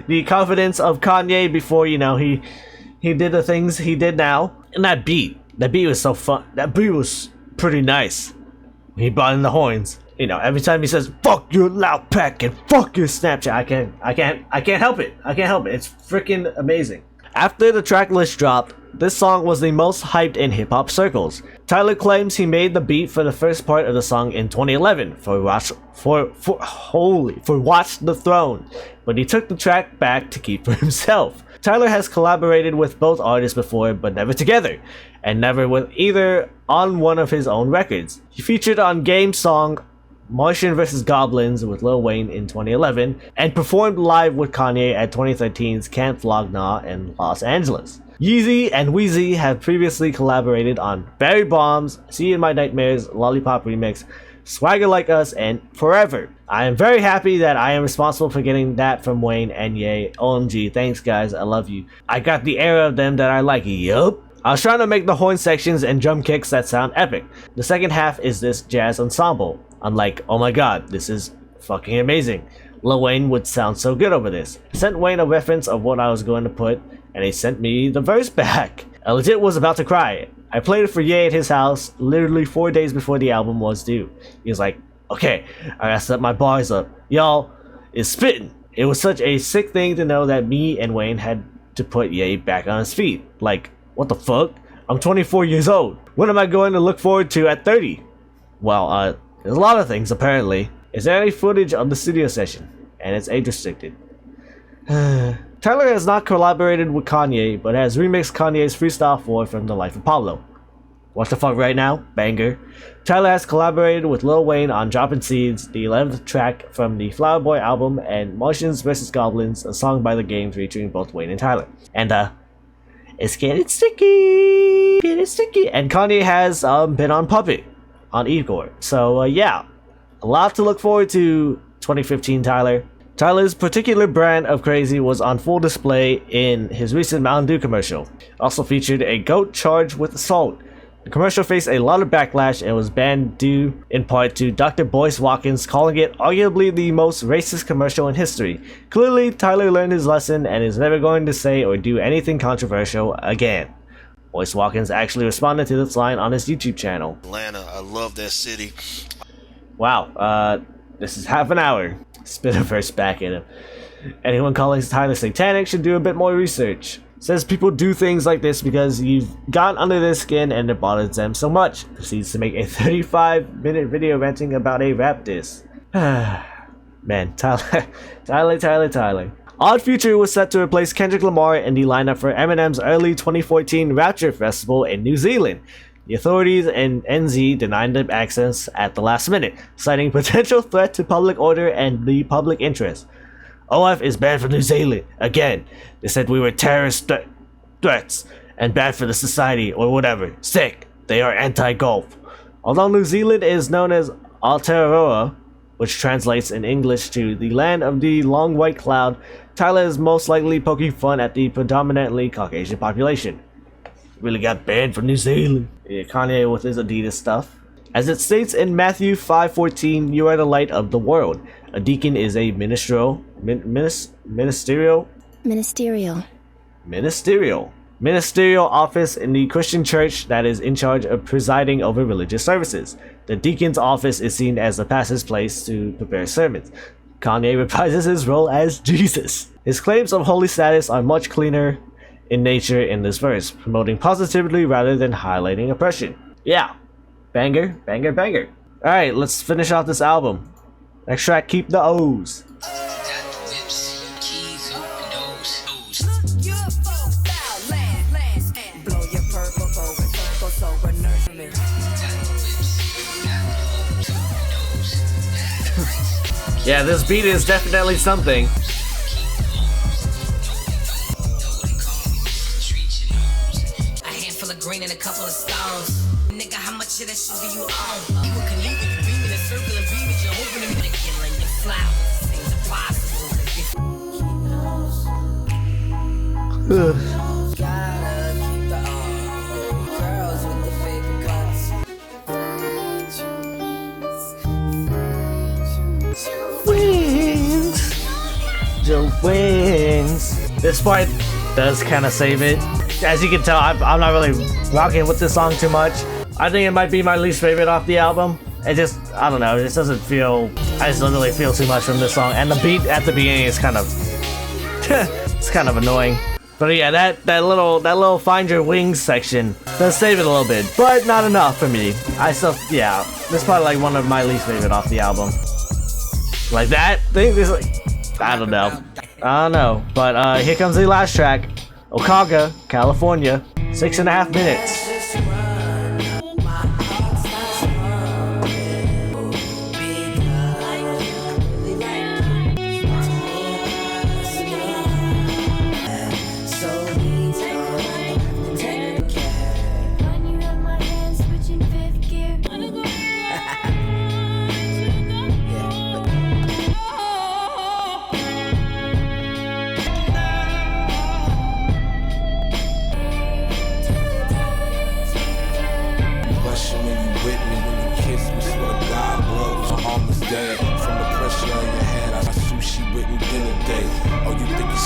Speaker 1: the confidence of Kanye before, you know, he did the things he did now. And that beat was so fun. That beat was pretty nice. He brought in the horns. You know, every time he says "fuck your loud pack" and "fuck your Snapchat," I can't help it. I can't help it. It's freaking amazing. After the track list dropped, this song was the most hyped in hip hop circles. Tyler claims he made the beat for the first part of the song in 2011 for Watch the Throne, but he took the track back to keep for himself. Tyler has collaborated with both artists before, but never together, and never with either on one of his own records. He featured on Game's song Martian vs. Goblins with Lil Wayne in 2011, and performed live with Kanye at 2013's Camp Flog Gnaw in Los Angeles. Yeezy and Weezy have previously collaborated on Barry Bombs, See You in My Nightmares, Lollipop Remix, Swagger Like Us, and Forever. I am very happy that I am responsible for getting that from Wayne and Ye. OMG, thanks guys, I love you. I got the era of them that I like, yup. I was trying to make the horn sections and drum kicks that sound epic. The second half is this jazz ensemble. I'm like, oh my god, this is fucking amazing. Lil Wayne would sound so good over this. I sent Wayne a reference of what I was going to put, and he sent me the verse back. I legit was about to cry. I played it for Ye at his house literally 4 days before the album was due. He was like, okay, I gotta set my bars up. Y'all, it's spitting. It was such a sick thing to know that me and Wayne had to put Ye back on his feet. Like, what the fuck? I'm 24 years old. What am I going to look forward to at 30? Well, there's a lot of things apparently. Is there any footage of the studio session? And it's age restricted. Tyler has not collaborated with Kanye, but has remixed Kanye's Freestyle 4 from The Life of Pablo. What the fuck right now? Banger. Tyler has collaborated with Lil Wayne on Droppin' Seeds, the 11th track from the Flower Boy album, and Martians vs. Goblins, a song by The Game featuring both Wayne and Tyler. And it's getting sticky. And Kanye has been on Puppet on Igor. So yeah, a lot to look forward to 2015 Tyler. Tyler's particular brand of crazy was on full display in his recent Mountain Dew commercial. It also featured a goat charged with assault. The commercial faced a lot of backlash and was banned due in part to Dr. Boyce Watkins calling it arguably the most racist commercial in history. Clearly, Tyler learned his lesson and is never going to say or do anything controversial again. Boyce Watkins actually responded to this line on his YouTube channel.
Speaker 7: Atlanta, I love that city.
Speaker 1: Wow, this is half an hour. Spit a verse back at him. Anyone calling Tyler satanic should do a bit more research. Says people do things like this because you've gotten under their skin and it bothers them so much. Proceeds to make a 35-minute video ranting about a rap diss. Man, Tyler. Odd Future was set to replace Kendrick Lamar in the lineup for Eminem's early 2014 Rapture Festival in New Zealand. The authorities in NZ denied them access at the last minute, citing potential threat to public order and the public interest. OF is banned from New Zealand. Again, they said we were terrorist threats and bad for the society or whatever. Sick. They are anti-golf. Although New Zealand is known as Aotearoa, which translates in English to the land of the long white cloud, Tyler is most likely poking fun at the predominantly Caucasian population. Really got banned from New Zealand. Yeah, Kanye with his Adidas stuff. As it states in Matthew 5:14, you are the light of the world. A deacon is a ministerial ministerial office in the Christian church that is in charge of presiding over religious services. The deacon's office is seen as the pastor's place to prepare sermons. Kanye reprises his role as Jesus. His claims of holy status are much cleaner in nature in this verse, promoting positivity rather than highlighting oppression. Yeah, banger, banger, banger. Alright, let's finish off this album. Next track, Keep the O's. Yeah, this beat is definitely something.
Speaker 4: A handful of green and a couple of stones. Nigga, how much of that shit do you own? People can leave it, dream in a circle and beam it. You're hoping to be killing your flowers. Seems impossible. Gotta keep the girls with the fake cuts.
Speaker 1: Wings, your wings. This part does kind of save it. As you can tell, I'm not really rocking with this song too much. I think it might be my least favorite off the album. It just, I don't know, it just doesn't feel, I just don't really feel too much from this song. And the beat at the beginning is kind of, it's kind of annoying. But yeah, that little Find Your Wings section does save it a little bit, but not enough for me. I still, yeah, this is probably like one of my least favorite off the album. Like that thing is like, I don't know, but here comes the last track, OKAGA, California, 6.5 minutes.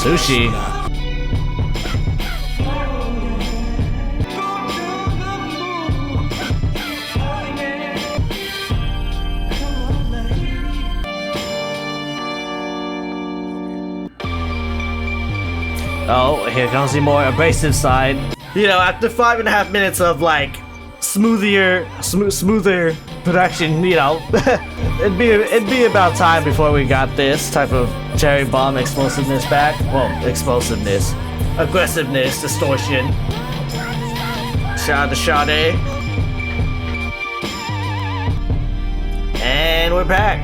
Speaker 1: Sushi. Oh, here comes the more abrasive side. You know, after 5.5 minutes of like smoother production, you know, it'd be about time before we got this type of cherry bomb explosiveness back. Well, explosiveness, aggressiveness, distortion. Shout out to Sade. And we're back.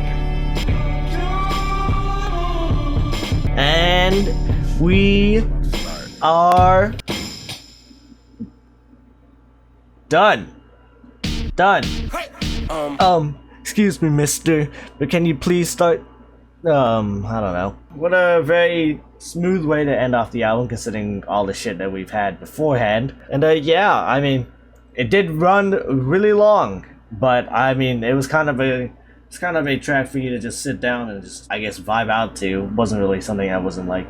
Speaker 1: And we are done. Excuse me, mister, but can you please start, I don't know. What a very smooth way to end off the album, considering all the shit that we've had beforehand. And, yeah, I mean, it did run really long, but, I mean, it was kind of a track for you to just sit down and just, I guess, vibe out to. It wasn't really something I wasn't, like,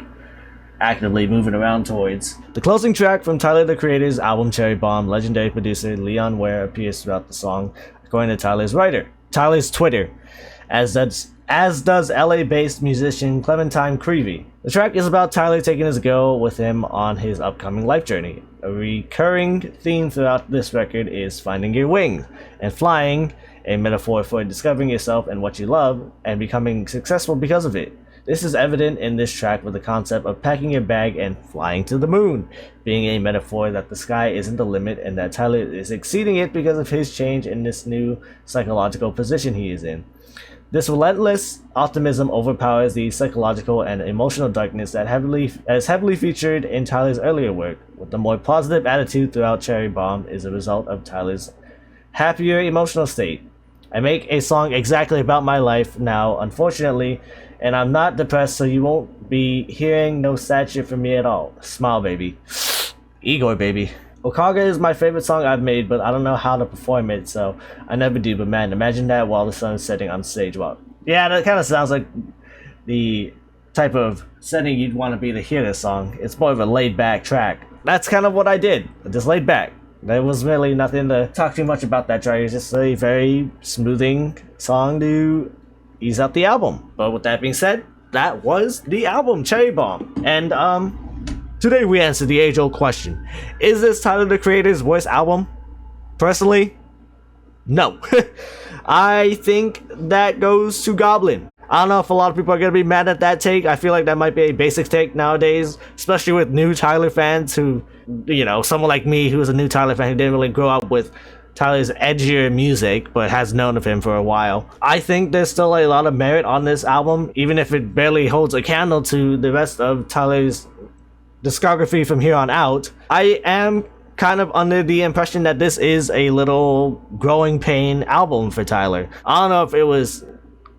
Speaker 1: actively moving around towards. The closing track from Tyler the Creator's album Cherry Bomb, legendary producer Leon Ware appears throughout the song, according to Tyler's Twitter, as does LA-based musician Clementine Creevy. The track is about Tyler taking his girl with him on his upcoming life journey. A recurring theme throughout this record is finding your wings and flying, a metaphor for discovering yourself and what you love and becoming successful because of it. This is evident in this track with the concept of packing your bag and flying to the moon, being a metaphor that the sky isn't the limit and that Tyler is exceeding it because of his change in this new psychological position he is in. This relentless optimism overpowers the psychological and emotional darkness that is heavily featured in Tyler's earlier work, with the more positive attitude throughout Cherry Bomb is a result of Tyler's happier emotional state. I make a song exactly about my life now, unfortunately, and I'm not depressed, so you won't be hearing no sad shit from me at all. Smile, baby. Igor, baby. OKAGA is my favorite song I've made, but I don't know how to perform it, so I never do. But man, imagine that while the sun is setting on stage. Well, yeah, that kind of sounds like the type of setting you'd want to be to hear this song. It's more of a laid back track. That's kind of what I did. Just laid back. There was really nothing to talk too much about that track. It's just a very smoothing song to ease up the album. But with that being said, that was the album, Cherry Bomb. And today we answered the age-old question. Is this Tyler the Creator's worst album? Personally, no. I think that goes to Goblin. I don't know if a lot of people are going to be mad at that take. I feel like that might be a basic take nowadays, especially with new Tyler fans who, you know, someone like me who was a new Tyler fan who didn't really grow up with Tyler's edgier music but has known of him for a while. I think there's still a lot of merit on this album, even if it barely holds a candle to the rest of Tyler's discography from here on out. I am kind of under the impression that this is a little growing pain album for Tyler. I don't know if it was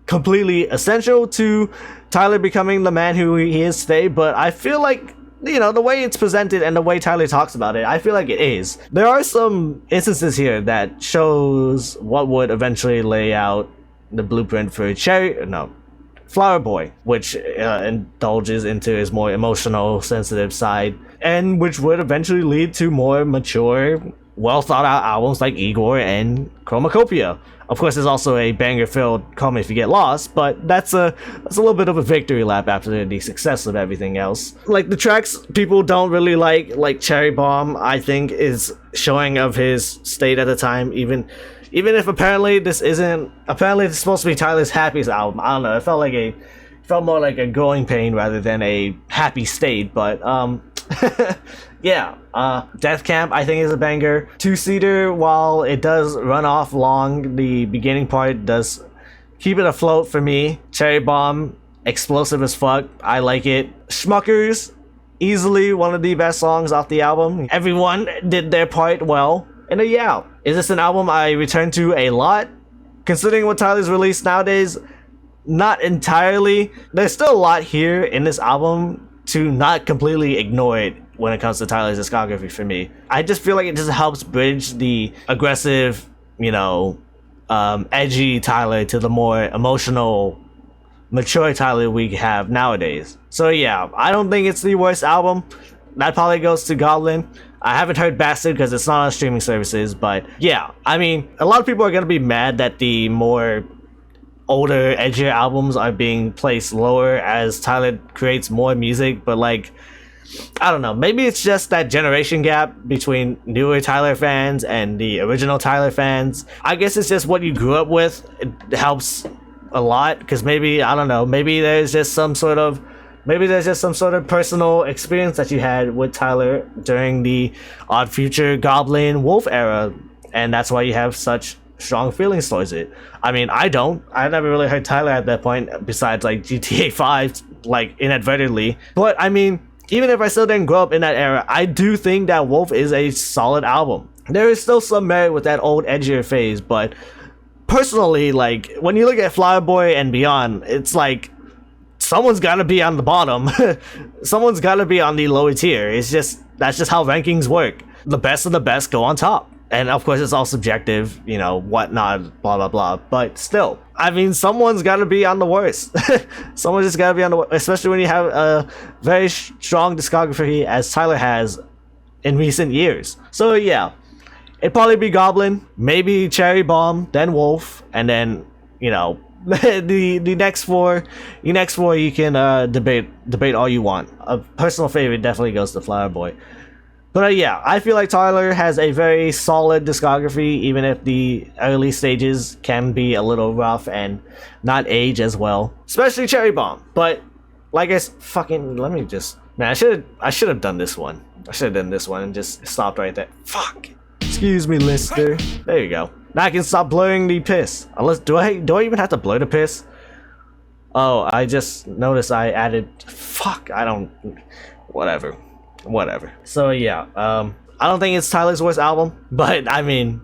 Speaker 1: completely essential to Tyler becoming the man who he is today, but I feel like, you know, the way it's presented and the way Tyler talks about it, I feel like it is. There are some instances here that shows what would eventually lay out the blueprint for Flower Boy, which indulges into his more emotional, sensitive side, and which would eventually lead to more mature, well thought out albums like Igor and Chromacopia. Of course, there's also a banger-filled Call Me If You Get Lost, but that's a little bit of a victory lap after the success of everything else. Like, the tracks people don't really like Cherry Bomb, I think, is showing of his state at the time, even if apparently this it's supposed to be Tyler's happiest album. I don't know, it felt more like a growing pain rather than a happy state, but yeah, Death Camp I think is a banger. Two-seater, while it does run off long, the beginning part does keep it afloat for me. Cherry Bomb, explosive as fuck, I like it. SMUCKERS, easily one of the best songs off the album. Everyone did their part well. And yeah, is this an album I return to a lot? Considering what Tyler's released nowadays, not entirely. There's still a lot here in this album to not completely ignore it when it comes to Tyler's discography for me. I just feel like it just helps bridge the aggressive, you know, edgy Tyler to the more emotional, mature Tyler we have nowadays. So yeah, I don't think it's the worst album. That probably goes to Goblin. I haven't heard Bastard because it's not on streaming services, but yeah, I mean, a lot of people are going to be mad that the more older, edgier albums are being placed lower as Tyler creates more music, but like, I don't know, maybe it's just that generation gap between newer Tyler fans and the original Tyler fans. I guess it's just what you grew up with. It helps a lot, because maybe, I don't know, maybe there's just some sort of personal experience that you had with Tyler during the Odd Future, Goblin, Wolf era, and that's why you have such strong feelings towards it. I mean, I never really heard Tyler at that point, besides like GTA 5, like inadvertently. But I mean, even if I still didn't grow up in that era, I do think that Wolf is a solid album. There is still some merit with that old edgier phase, but personally, like, when you look at Flower Boy and beyond, it's like, someone's gotta be on the bottom. Someone's gotta be on the lower tier. That's just how rankings work. The best of the best go on top. And of course, it's all subjective, you know, whatnot, blah, blah, blah. But still, I mean, someone's gotta be on the worst. Someone just gotta be on the worst, especially when you have a very strong discography as Tyler has in recent years. So yeah, it'd probably be Goblin, maybe Cherry Bomb, then Wolf, and then, you know, the next four you can debate all you want. A personal favorite definitely goes to Flower Boy. But yeah, I feel like Tyler has a very solid discography, even if the early stages can be a little rough and not age as well, especially Cherry Bomb. But like let me just, man, I should have done this one. I should have done this one and just stopped right there. Fuck. Excuse me, Lister. There you go. Now I can stop blurring the piss. Unless, do I even have to blur the piss? Oh, I just noticed I added, fuck, I don't, whatever. So yeah, I don't think it's Tyler's worst album, but I mean,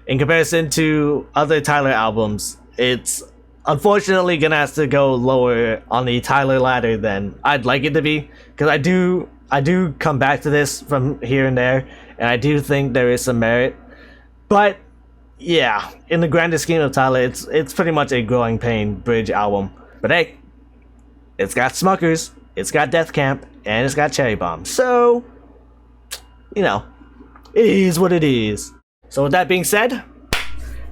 Speaker 1: in comparison to other Tyler albums, it's unfortunately gonna have to go lower on the Tyler ladder than I'd like it to be, because I do come back to this from here and there, and I do think there is some merit, but yeah, in the grander scheme of Tyler, it's pretty much a growing pain bridge album. But hey, it's got Smuckers, it's got Death Camp, and it's got Cherry Bomb. So, you know, it is what it is. So with that being said,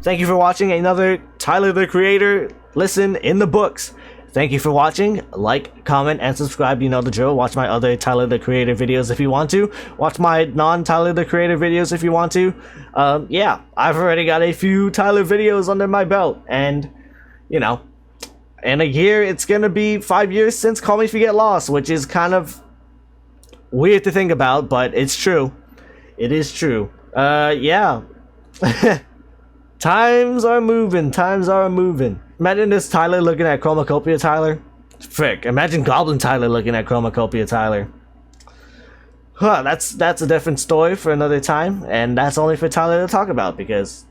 Speaker 1: thank you for watching another Tyler the Creator listen in the books. Thank you for watching. Like, comment, and subscribe. You know the drill. Watch my other Tyler the Creator videos if you want to. Watch my non-Tyler the Creator videos if you want to. Yeah, I've already got a few Tyler videos under my belt. And, you know, in a year, it's gonna be 5 years since Call Me If You Get Lost, which is kind of weird to think about, but it's true. It is true. Yeah. Times are moving. Times are moving. Imagine this Tyler looking at Chromacopia Tyler. Frick. Imagine Goblin Tyler looking at Chromacopia Tyler. Huh, that's a different story for another time, and that's only for Tyler to talk about because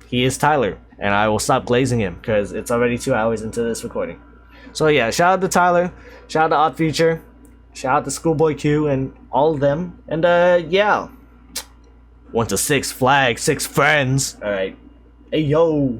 Speaker 1: he is Tyler, and I will stop glazing him because it's already 2 hours into this recording. So yeah, shout out to Tyler, shout out to Odd Future, shout out to Schoolboy Q and all of them, and yeah. Went to Six Flags, 6 friends. Alright. Hey yo.